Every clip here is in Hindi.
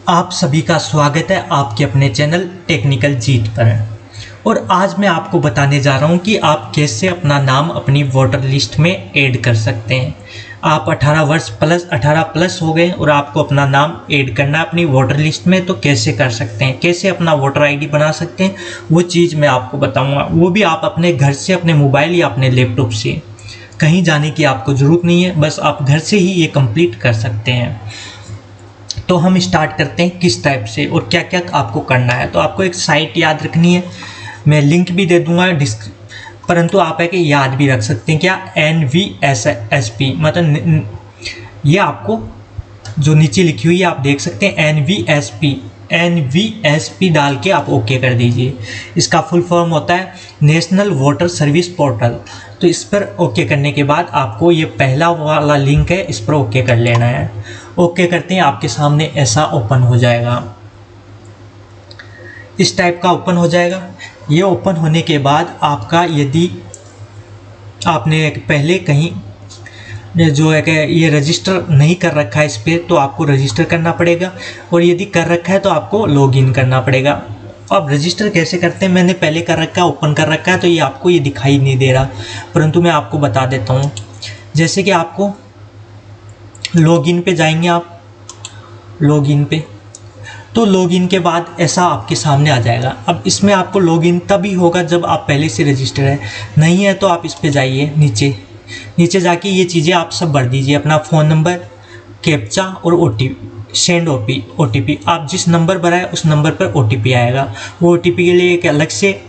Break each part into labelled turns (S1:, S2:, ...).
S1: आप सभी का स्वागत है आपके अपने चैनल टेक्निकल जीत पर। और आज मैं आपको बताने जा रहा हूं कि आप कैसे अपना नाम अपनी वोटर लिस्ट में ऐड कर सकते हैं। आप 18 प्लस हो गए और आपको अपना नाम ऐड करना है अपनी वोटर लिस्ट में, तो कैसे कर सकते हैं, कैसे अपना वोटर आईडी बना सकते हैं, वो चीज़ मैं आपको बताऊँगा। वो भी आप अपने घर से, अपने मोबाइल या अपने लैपटॉप से। कहीं जाने की आपको ज़रूरत नहीं है, बस आप घर से ही ये कंप्लीट कर सकते हैं। तो हम स्टार्ट करते हैं किस टाइप से और क्या क्या आपको करना है। तो आपको एक साइट याद रखनी है, मैं लिंक भी दे दूंगा परंतु आप है कि याद भी रख सकते हैं। क्या NVSP, मतलब ये आपको जो नीचे लिखी हुई है आप देख सकते हैं NVSP डाल के आप ओके कर दीजिए। इसका फुल फॉर्म होता है नेशनल वोटर सर्विस पोर्टल। तो इस पर ओके करने के बाद आपको ये पहला वाला लिंक है, इस पर ओके कर लेना है। ओके करते हैं, आपके सामने ऐसा ओपन हो जाएगा, इस टाइप का ओपन हो जाएगा। ये ओपन होने के बाद आपका, यदि आपने पहले कहीं जो है कि ये रजिस्टर नहीं कर रखा है इस पर, तो आपको रजिस्टर करना पड़ेगा, और यदि कर रखा है तो आपको लॉगिन करना पड़ेगा। अब रजिस्टर कैसे करते हैं, मैंने पहले कर रखा है, ओपन कर रखा है, तो ये आपको ये दिखाई नहीं दे रहा, परंतु मैं आपको बता देता हूँ। जैसे कि आपको लॉगिन पे जाएंगे, आप लॉगिन पे, तो लॉगिन के बाद ऐसा आपके सामने आ जाएगा। अब इसमें आपको लॉगिन तभी होगा जब आप पहले से रजिस्टर है, नहीं है तो आप इस पे जाइए, नीचे जाके ये चीज़ें आप सब भर दीजिए, अपना फ़ोन नंबर, कैप्चा और OTP, सेंड OTP। आप जिस नंबर भरा है उस नंबर पर OTP आएगा। वो OTP के लिए एक अलग से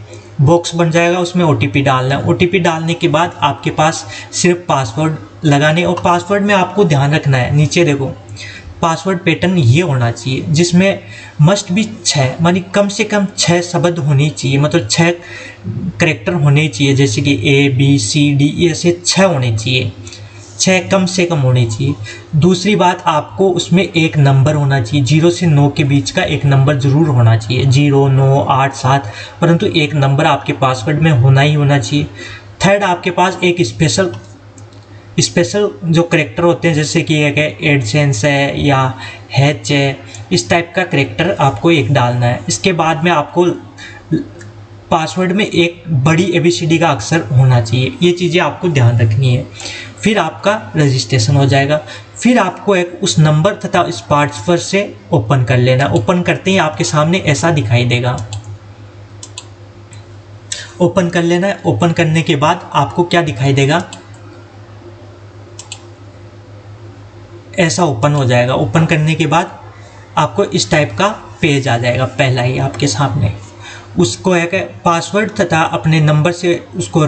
S1: बॉक्स बन जाएगा, उसमें OTP डालना है। OTP डालने के बाद आपके पास सिर्फ पासवर्ड लगाने, और पासवर्ड में आपको ध्यान रखना है, नीचे देखो पासवर्ड पैटर्न ये होना चाहिए जिसमें मस्ट भी 6, मानी कम से कम 6 शब्द होने चाहिए, मतलब 6 करेक्टर होने चाहिए, जैसे कि ABCD ऐसे 6 होने चाहिए, 6 कम से कम होने चाहिए। दूसरी बात, आपको उसमें एक नंबर होना चाहिए, 0 से 9 के बीच का एक नंबर ज़रूर होना चाहिए, 0, 9, 8, 7, परंतु एक नंबर आपके पासवर्ड में होना ही होना चाहिए। थर्ड, आपके पास एक स्पेशल जो करेक्टर होते हैं, जैसे कि एक एडसेंस है या हैच है, इस टाइप का करेक्टर आपको एक डालना है। इसके बाद में आपको पासवर्ड में एक बड़ी ABCD का अक्षर होना चाहिए, ये चीज़ें आपको ध्यान रखनी है। फिर आपका रजिस्ट्रेशन हो जाएगा। फिर आपको एक उस नंबर तथा इस पासवर्ड से ओपन कर लेना। ओपन करते ही आपके सामने ऐसा दिखाई देगा, ओपन कर लेना है। ओपन करने के बाद आपको क्या दिखाई देगा, ऐसा ओपन हो जाएगा। ओपन करने के बाद आपको इस टाइप का पेज आ जाएगा, पहला ही आपके सामने। उसको एक पासवर्ड तथा अपने नंबर से उसको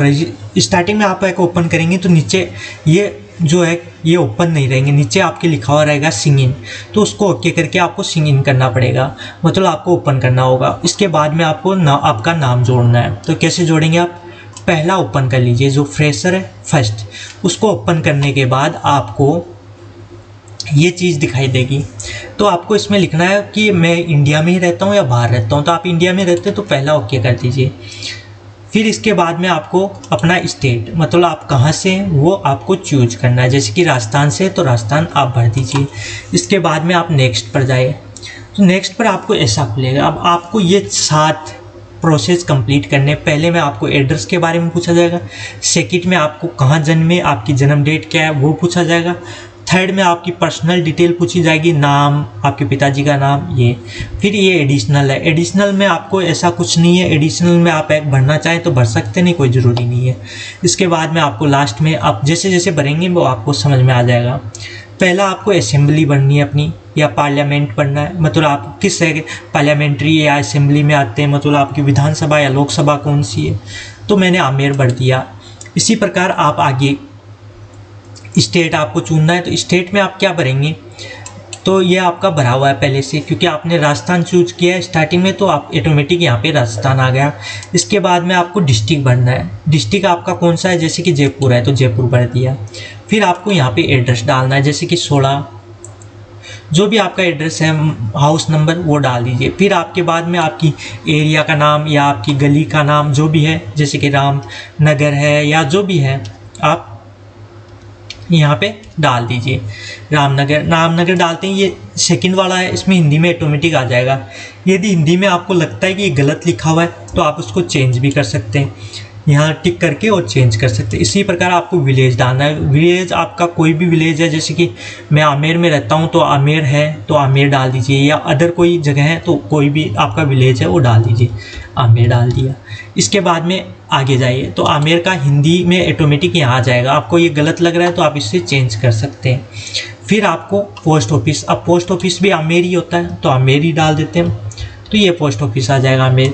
S1: स्टार्टिंग में आप एक ओपन करेंगे तो नीचे ये जो है ये ओपन नहीं रहेंगे, नीचे आपके लिखा हुआ रहेगा सिंग इन, तो उसको ओके करके आपको सिंग इन करना पड़ेगा, मतलब आपको ओपन करना होगा। इसके बाद में आपको आपका नाम जोड़ना है। तो कैसे जोड़ेंगे, आप पहला ओपन कर लीजिए, जो फ्रेशर है फर्स्ट, उसको ओपन करने के बाद आपको ये चीज़ दिखाई देगी। तो आपको इसमें लिखना है कि मैं इंडिया में ही रहता हूँ या बाहर रहता हूँ। तो आप इंडिया में रहते हैं तो पहला ओके कर दीजिए। फिर इसके बाद में आपको अपना स्टेट, मतलब आप कहाँ से हैं वो आपको चूज करना है, जैसे कि राजस्थान से तो राजस्थान आप भर दीजिए। इसके बाद में आप नेक्स्ट पर जाइए, तो नेक्स्ट पर आपको ऐसा खुलेगा। अब आपको ये 7 प्रोसेस कंप्लीट करने, पहले में आपको एड्रेस के बारे में पूछा जाएगा, सेकंड में आपको कहाँ जन्मे, आपकी जन्म डेट क्या है वो पूछा जाएगा, थर्ड में आपकी पर्सनल डिटेल पूछी जाएगी, नाम, आपके पिताजी का नाम, ये। फिर ये एडिशनल है, एडिशनल में आपको ऐसा कुछ नहीं है, एडिशनल में आप एक भरना चाहें तो भर सकते नहीं, कोई ज़रूरी नहीं है। इसके बाद में आपको लास्ट में आप जैसे जैसे भरेंगे वो आपको समझ में आ जाएगा। पहला आपको असेंबली बननी है अपनी, या पार्लियामेंट बनना है, मतलब आप किस पार्लियामेंट्री या असेंबली में आते हैं, मतलब आपकी विधानसभा या लोकसभा कौन सी है, तो मैंने आमेर भर दिया। इसी प्रकार आप आगे स्टेट आपको चुनना है, तो स्टेट में आप क्या भरेंगे, तो ये आपका भरा हुआ है पहले से, क्योंकि आपने राजस्थान चूज किया है स्टार्टिंग में, तो आप ऑटोमेटिक यहाँ पे राजस्थान आ गया। इसके बाद में आपको डिस्ट्रिक्ट भरना है, डिस्ट्रिक्ट आपका कौन सा है, जैसे कि जयपुर है तो जयपुर भर दिया। फिर आपको यहाँ पे एड्रेस डालना है, जैसे कि 16, जो भी आपका एड्रेस है, हाउस नंबर वो डाल दीजिए। फिर आपके बाद में आपकी एरिया का नाम या आपकी गली का नाम जो भी है, जैसे कि राम नगर है या जो भी है, आप यहाँ पे डाल दीजिए रामनगर। रामनगर डालते हैं, ये सेकंड वाला है, इसमें हिंदी में ऑटोमेटिक आ जाएगा। यदि हिंदी में आपको लगता है कि ये गलत लिखा हुआ है तो आप उसको चेंज भी कर सकते हैं, यहाँ टिक करके और चेंज कर सकते हैं। इसी प्रकार आपको विलेज डालना है। विलेज आपका कोई भी विलेज है, जैसे कि मैं आमेर में रहता हूँ तो आमेर है तो आमेर डाल दीजिए, या अदर कोई जगह है तो कोई भी आपका विलेज है वो डाल दीजिए, आमेर डाल दिया। इसके बाद में आगे जाइए तो आमेर का हिंदी में ऑटोमेटिक यहाँ आ जाएगा। आपको ये गलत लग रहा है तो आप इससे चेंज कर सकते हैं। फिर आपको पोस्ट ऑफिस, अब पोस्ट ऑफिस भी आमेर ही होता है तो आमेर ही डाल देते हैं, तो ये पोस्ट ऑफिस आ जाएगा आमेर।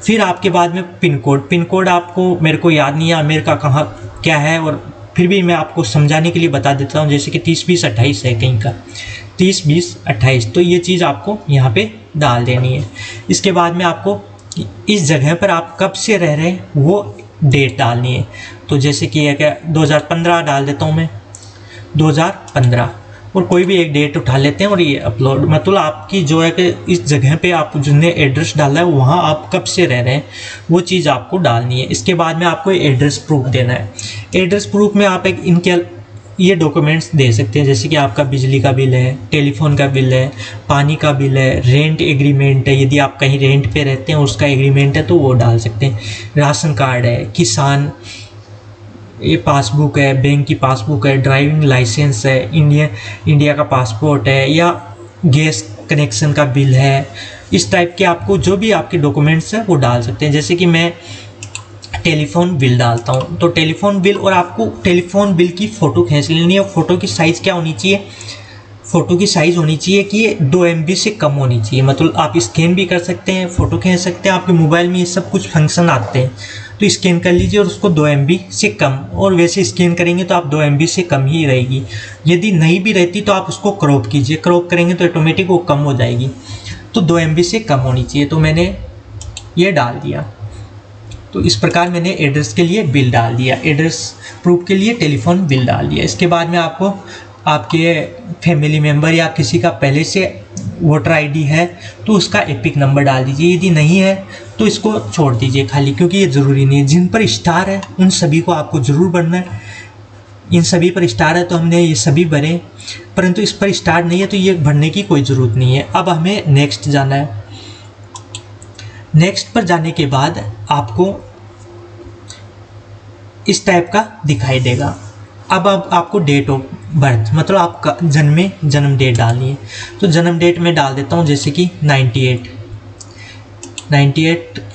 S1: फिर आपके बाद में पिन कोड, पिन कोड आपको, मेरे को याद नहीं है आमेर का कहाँ क्या है, और फिर भी मैं आपको समझाने के लिए बता देता हूँ। जैसे कि 30-20-28 है कहीं का, 30-20-28, तो ये चीज़ आपको यहाँ पे डाल देनी है। इसके बाद में आपको इस जगह पर आप कब से रह रहे हैं वो डेट डालनी है। तो जैसे कि है क्या 2015 डाल देता हूँ मैं, 2015, और कोई भी एक डेट उठा लेते हैं और ये अपलोड, मतलब आपकी जो है कि इस जगह पे आप जिसने एड्रेस डाला है वहाँ आप कब से रह रहे हैं वो चीज़ आपको डालनी है। इसके बाद में आपको एड्रेस प्रूफ देना है। एड्रेस प्रूफ में आप एक इनके ये डॉक्यूमेंट्स दे सकते हैं, जैसे कि आपका बिजली का बिल है, टेलीफोन का बिल है, पानी का बिल है, रेंट एग्रीमेंट है, यदि आप कहीं रेंट पे रहते हैं उसका एग्रीमेंट है तो वो डाल सकते हैं, राशन कार्ड है, किसान ये पासबुक है, बैंक की पासबुक है, ड्राइविंग लाइसेंस है, इंडिया का पासपोर्ट है, या गैस कनेक्शन का बिल है। इस टाइप के आपको जो भी आपके डॉक्यूमेंट्स हैं वो डाल सकते हैं। जैसे कि मैं टेलीफोन बिल डालता हूँ तो टेलीफोन बिल, और आपको टेलीफोन बिल की फ़ोटो खींच लेनी है। फ़ोटो की साइज़ क्या होनी चाहिए, फ़ोटो की साइज़ होनी चाहिए कि ये 2 MB से कम होनी चाहिए। मतलब आप स्कैन भी कर सकते हैं, फ़ोटो खींच सकते हैं, आपके मोबाइल में ये सब कुछ फंक्शन आते हैं, तो स्कैन कर लीजिए और उसको 2 MB से कम, और वैसे स्कैन करेंगे तो आप 2 MB से कम ही रहेगी। यदि नहीं भी रहती तो आप उसको क्रॉप कीजिए, क्रॉप करेंगे तो ऑटोमेटिक वो कम हो जाएगी, तो 2 MB से कम होनी चाहिए। तो मैंने ये डाल दिया। तो इस प्रकार मैंने एड्रेस के लिए बिल डाल दिया, एड्रेस प्रूफ के लिए टेलीफोन बिल डाल दिया। इसके बाद में आपको आपके फैमिली मेम्बर या किसी का पहले से वोटर ID है तो उसका एपिक नंबर डाल दीजिए, यदि नहीं है तो इसको छोड़ दीजिए खाली, क्योंकि ये ज़रूरी नहीं है। जिन पर स्टार है उन सभी को आपको ज़रूर भरना है। इन सभी पर स्टार है तो हमने ये सभी भरे, परंतु इस पर स्टार नहीं है तो ये भरने की कोई ज़रूरत नहीं है। अब हमें नेक्स्ट जाना है। नेक्स्ट पर जाने के बाद आपको इस टाइप का दिखाई देगा। अब आपको डेट ऑफ बर्थ, मतलब आपका जन्म डेट डालनी है। तो जन्म डेट में डाल देता हूँ, जैसे कि 98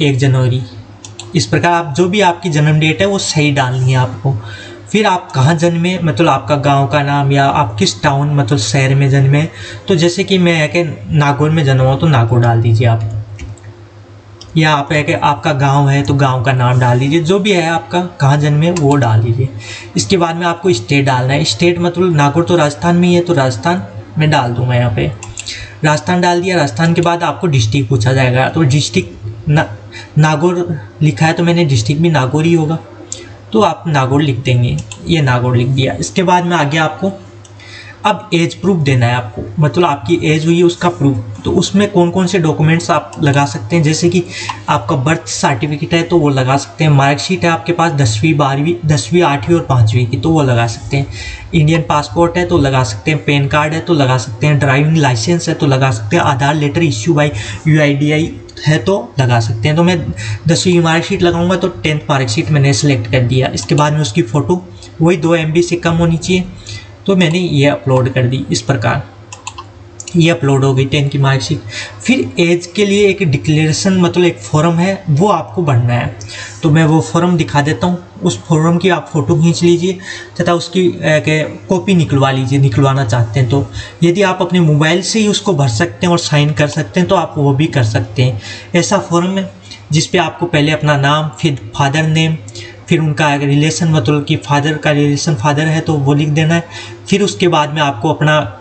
S1: 1 जनवरी। इस प्रकार आप जो भी आपकी जन्म डेट है वो सही डालनी है आपको। फिर आप कहाँ जन्मे, मतलब आपका गांव का नाम, या आप किस टाउन मतलब शहर में जन्मे। तो जैसे कि मैं है कि नागौर में जन्मा हूँ तो नागौर डाल दीजिए आप, या आप है कि आपका गांव है तो गांव का नाम डाल दीजिए, जो भी है आपका कहाँ जन्मे वो डाल दीजिए। इसके बाद में आपको स्टेट डालना है। स्टेट मतलब नागौर तो राजस्थान में ही है तो राजस्थान में डाल दूंगा, यहाँ पे राजस्थान डाल दिया। राजस्थान के बाद आपको डिस्ट्रिक्ट पूछा जाएगा, तो डिस्ट्रिक्ट नागौर लिखा है तो मैंने डिस्ट्रिक्ट भी नागौर ही होगा, तो आप नागौर लिख देंगे, ये नागौर लिख दिया। इसके बाद में आगे आपको अब एज प्रूफ देना है आपको, मतलब आपकी एज हुई है उसका प्रूफ। तो उसमें कौन कौन से डॉक्यूमेंट्स आप लगा सकते हैं, जैसे कि आपका बर्थ सर्टिफिकेट है तो वो लगा सकते हैं, मार्कशीट है आपके पास 10वीं 12वीं 10वीं 8वीं और 5वीं की तो वो लगा सकते हैं, इंडियन पासपोर्ट है तो लगा सकते हैं, पैन कार्ड है तो लगा सकते हैं, ड्राइविंग लाइसेंस है तो लगा सकते हैं, आधार लेटर इश्यू बाई UIDI है तो लगा सकते हैं। तो मैं 10वीं की मार्कशीट लगाऊंगा तो 10th मार्कशीट मैंने सेलेक्ट कर दिया। इसके बाद में उसकी फ़ोटो वही 2 MB से कम होनी चाहिए, तो मैंने ये अपलोड कर दी। इस प्रकार ये अपलोड हो गई 10 की मार्कशीट। फिर एज के लिए एक डिक्लेरेशन मतलब एक फॉर्म है वो आपको भरना है, तो मैं वो फॉर्म दिखा देता हूँ। उस फॉर्म की आप फ़ोटो खींच लीजिए तथा उसकी कॉपी निकलवा लीजिए, निकलवाना चाहते हैं तो। यदि आप अपने मोबाइल से ही उसको भर सकते हैं और साइन कर सकते हैं तो आप वो भी कर सकते हैं। ऐसा फॉर्म है जिस पे आपको पहले अपना नाम, फिर फादर नेम, फिर उनका रिलेशन मतलब कि फादर का रिलेशन फादर है तो वो लिख देना है। फिर उसके बाद में आपको अपना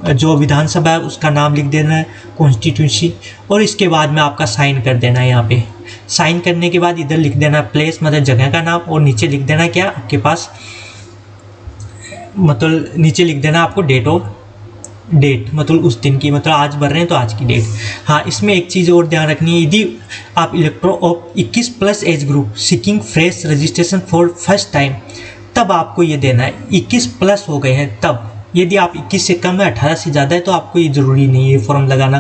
S1: जो विधानसभा है उसका नाम लिख देना है, कॉन्स्टिट्यूंसी, और इसके बाद में आपका साइन कर देना है। यहाँ पे साइन करने के बाद इधर लिख देना प्लेस मतलब जगह का नाम, और नीचे लिख देना क्या आपके पास, मतलब नीचे लिख देना आपको डेट मतलब उस दिन की, मतलब आज भर रहे हैं तो आज की डेट। हाँ, इसमें एक चीज़ और ध्यान रखनी है, यदि आप electro of 21+ age group seeking fresh registration for first time तब आपको ये देना है। 21 प्लस हो गए हैं तब। यदि आप 21 से कम है, 18 से ज़्यादा है तो आपको ये ज़रूरी नहीं है फॉर्म लगाना,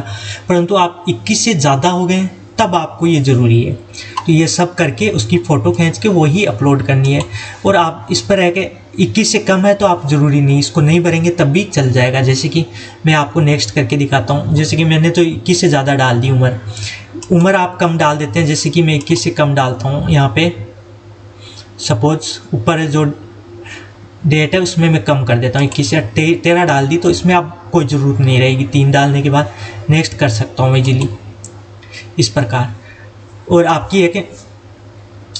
S1: परंतु आप 21 से ज़्यादा हो गए हैं तब आपको ये ज़रूरी है। तो ये सब करके उसकी फ़ोटो खींच के वही अपलोड करनी है। और आप इस पर है कि 21 से कम है तो आप ज़रूरी नहीं, इसको नहीं भरेंगे तब भी चल जाएगा। जैसे कि मैं आपको नेक्स्ट करके दिखाता हूँ। जैसे कि मैंने तो 21 से ज़्यादा डाल दी उम्र आप कम डाल देते हैं। जैसे कि मैं 21 से कम डालता हूँ यहाँ पे, सपोज ऊपर जो डेट है उसमें मैं कम कर देता हूँ, 21 से 13 डाल दी। तो इसमें आप कोई ज़रूरत नहीं रहेगी, 3 डालने के बाद नेक्स्ट कर सकता हूँ इजीली इस प्रकार। और आपकी है कि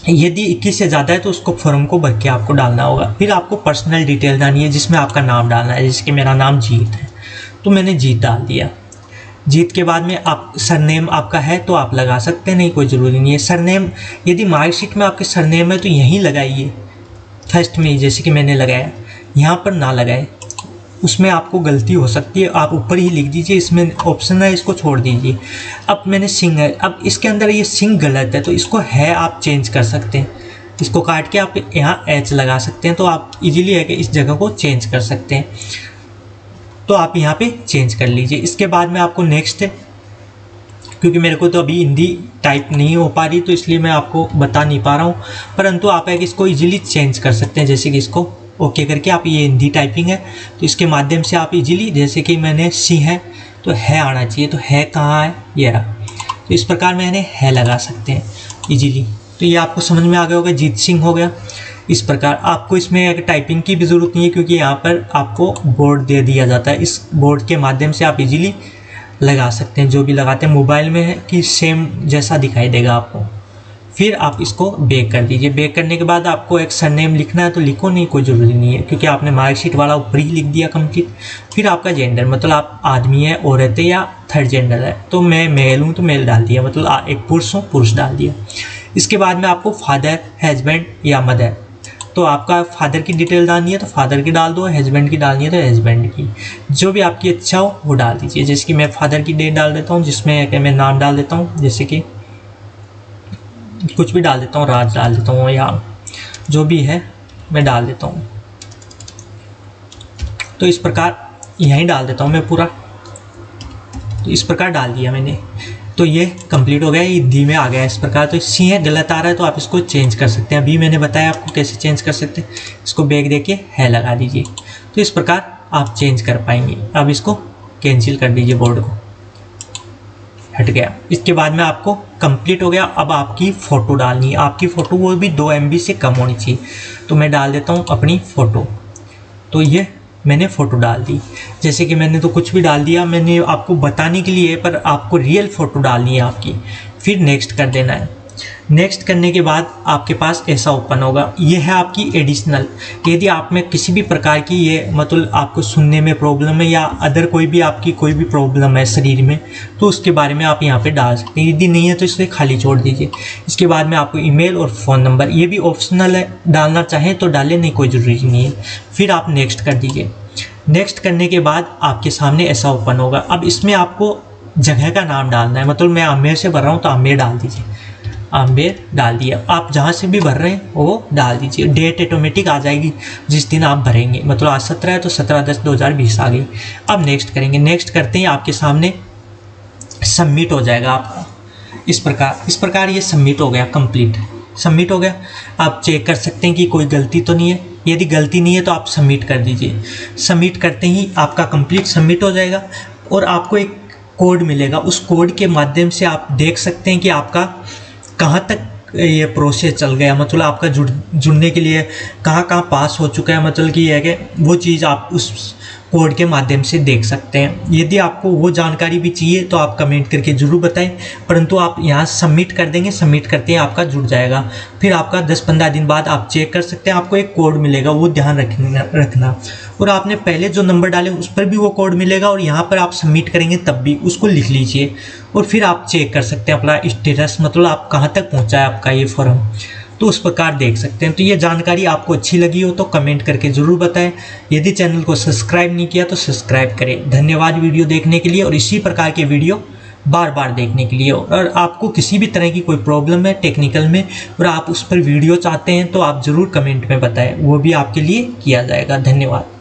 S1: यदि 21 से ज़्यादा है तो उसको फॉर्म को भर के आपको डालना होगा। फिर आपको पर्सनल डिटेल डालनी है जिसमें आपका नाम डालना है। जैसे कि मेरा नाम जीत है तो मैंने जीत डाल दिया। जीत के बाद में आप सरनेम आपका है तो आप लगा सकते हैं, नहीं कोई ज़रूरी नहीं है। सरनेम यदि मार्कशीट में आपके सरनेम है तो यहीं लगाइए फर्स्ट में, जैसे कि मैंने लगाया। यहाँ पर ना लगाए, उसमें आपको गलती हो सकती है, आप ऊपर ही लिख दीजिए। इसमें ऑप्शन है, इसको छोड़ दीजिए। अब मैंने सिंह है, अब इसके अंदर ये सिंह गलत है तो इसको है आप चेंज कर सकते हैं। इसको काट के आप यहाँ एच लगा सकते हैं तो आप इजीली है कि इस जगह को चेंज कर सकते हैं। तो आप यहाँ पे चेंज कर लीजिए। इसके बाद में आपको नेक्स्ट है, क्योंकि मेरे को तो अभी हिंदी टाइप नहीं हो पा रही तो इसलिए मैं आपको बता नहीं पा रहा हूँ, परंतु आप है कि इसको इजीली चेंज कर सकते हैं। जैसे कि इसको ओके करके आप, ये हिंदी टाइपिंग है तो इसके माध्यम से आप इजीली, जैसे कि मैंने सी है तो है आना चाहिए, तो है कहाँ है, ये रहा। तो इस प्रकार मैंने है लगा सकते हैं इजीली। तो ये आपको समझ में आ गया होगा, जीत सिंह हो गया। इस प्रकार आपको इसमें टाइपिंग की भी ज़रूरत नहीं है क्योंकि यहाँ पर आपको बोर्ड दे दिया जाता है। इस बोर्ड के माध्यम से आप इजीली लगा सकते हैं। जो भी लगाते हैं मोबाइल में है कि सेम जैसा दिखाई देगा आपको। फिर आप इसको बैक कर दीजिए। बैक करने के बाद आपको एक सरनेम लिखना है तो लिखो, नहीं कोई ज़रूरी नहीं है क्योंकि आपने मार्कशीट वाला ऊपर ही लिख दिया कंप्लीट। फिर आपका जेंडर, मतलब आप आदमी है, औरत है या थर्ड जेंडर है। तो मैं मेल हूँ तो मेल डाल दिया, मतलब एक पुरुष हूँ पुरुष डाल दिया। इसके बाद में आपको फादर, हस्बैंड या मदर, तो आपका फादर की डिटेल डालनी है तो फादर की डाल दो, हस्बैंड की डालनी है तो हस्बैंड की, जो भी आपकी इच्छा हो वो डाल दीजिए। जैसे कि मैं फादर की डेट डाल देता हूँ, जिसमें कि मैं नाम डाल देता हूँ, जैसे कि कुछ भी डाल देता हूँ, राज डाल देता हूँ या जो भी है मैं डाल देता हूँ। तो इस प्रकार यहीं डाल देता हूँ मैं पूरा। तो इस प्रकार डाल दिया मैंने, तो ये कंप्लीट हो गया, ये हिंदी में आ गया इस प्रकार। तो सी है गलत आ रहा है तो आप इसको चेंज कर सकते हैं। अभी मैंने बताया आपको कैसे चेंज कर सकते हैं। इसको बैक देके है लगा दीजिए, तो इस प्रकार आप चेंज कर पाएंगे। अब इसको कैंसिल कर दीजिए, बोर्ड को हट गया। इसके बाद में आपको कंप्लीट हो गया। अब आपकी फ़ोटो डालनी है। आपकी फ़ोटो वो भी 2 MB से कम होनी चाहिए। तो मैं डाल देता हूँ अपनी फ़ोटो। तो ये मैंने फ़ोटो डाल दी। जैसे कि मैंने तो कुछ भी डाल दिया, मैंने आपको बताने के लिए, पर आपको रियल फ़ोटो डालनी है आपकी। फिर नेक्स्ट कर देना है। नेक्स्ट करने के बाद आपके पास ऐसा ओपन होगा। ये है आपकी एडिशनल। यदि आप में किसी भी प्रकार की ये मतलब आपको सुनने में प्रॉब्लम है या अदर कोई भी आपकी कोई भी प्रॉब्लम है शरीर में, तो उसके बारे में आप यहाँ पे डाल सकते हैं। यदि नहीं है तो इसे खाली छोड़ दीजिए। इसके बाद में आपको ईमेल और फ़ोन नंबर, ये भी ऑप्शनल है, डालना चाहें तो डालें, नहीं कोई ज़रूरी नहीं है। फिर आप नेक्स्ट कर दीजिए। नेक्स्ट करने के बाद आपके सामने ऐसा ओपन होगा। अब इसमें आपको जगह का नाम डालना है। मतलब मैं आमेर से भर रहा हूँ तो आमेर डाल दीजिए, आमेर डाल दिया। आप जहाँ से भी भर रहे हैं वो डाल दीजिए। डेट ऑटोमेटिक आ जाएगी जिस दिन आप भरेंगे। मतलब आज 17 है तो 17/10/2020 आ गई। अब नेक्स्ट करेंगे। नेक्स्ट करते ही आपके सामने सबमिट हो जाएगा आपका इस प्रकार ये सबमिट हो गया, कंप्लीट सबमिट हो गया। आप चेक कर सकते हैं कि कोई गलती तो नहीं है। यदि गलती नहीं है तो आप सबमिट कर दीजिए। सबमिट करते ही आपका कंप्लीट सबमिट हो जाएगा और आपको एक कोड मिलेगा। उस कोड के माध्यम से आप देख सकते हैं कि आपका कहाँ तक ये प्रोसेस चल गया, मतलब आपका जुड़ने के लिए कहाँ पास हो चुका है। मतलब कि ये है कि वो चीज़ आप उस कोड के माध्यम से देख सकते हैं। यदि आपको वो जानकारी भी चाहिए तो आप कमेंट करके ज़रूर बताएं, परंतु आप यहाँ सबमिट कर देंगे। सबमिट करते ही आपका जुड़ जाएगा। फिर आपका 10-15 दिन बाद आप चेक कर सकते हैं। आपको एक कोड मिलेगा, वो ध्यान रखना। और आपने पहले जो नंबर डाले उस पर भी वो कोड मिलेगा और यहाँ पर आप सबमिट करेंगे तब भी उसको लिख लीजिए और फिर आप चेक कर सकते हैं अपना स्टेटस, मतलब आप कहाँ तक पहुँचा है आपका ये फॉर्म, तो उस प्रकार देख सकते हैं। तो ये जानकारी आपको अच्छी लगी हो तो कमेंट करके ज़रूर बताएं। यदि चैनल को सब्सक्राइब नहीं किया तो सब्सक्राइब करें। धन्यवाद वीडियो देखने के लिए और इसी प्रकार के वीडियो बार बार देखने के लिए। और आपको किसी भी तरह की कोई प्रॉब्लम है टेक्निकल में और आप उस पर वीडियो चाहते हैं तो आप ज़रूर कमेंट में बताएं, वो भी आपके लिए किया जाएगा। धन्यवाद।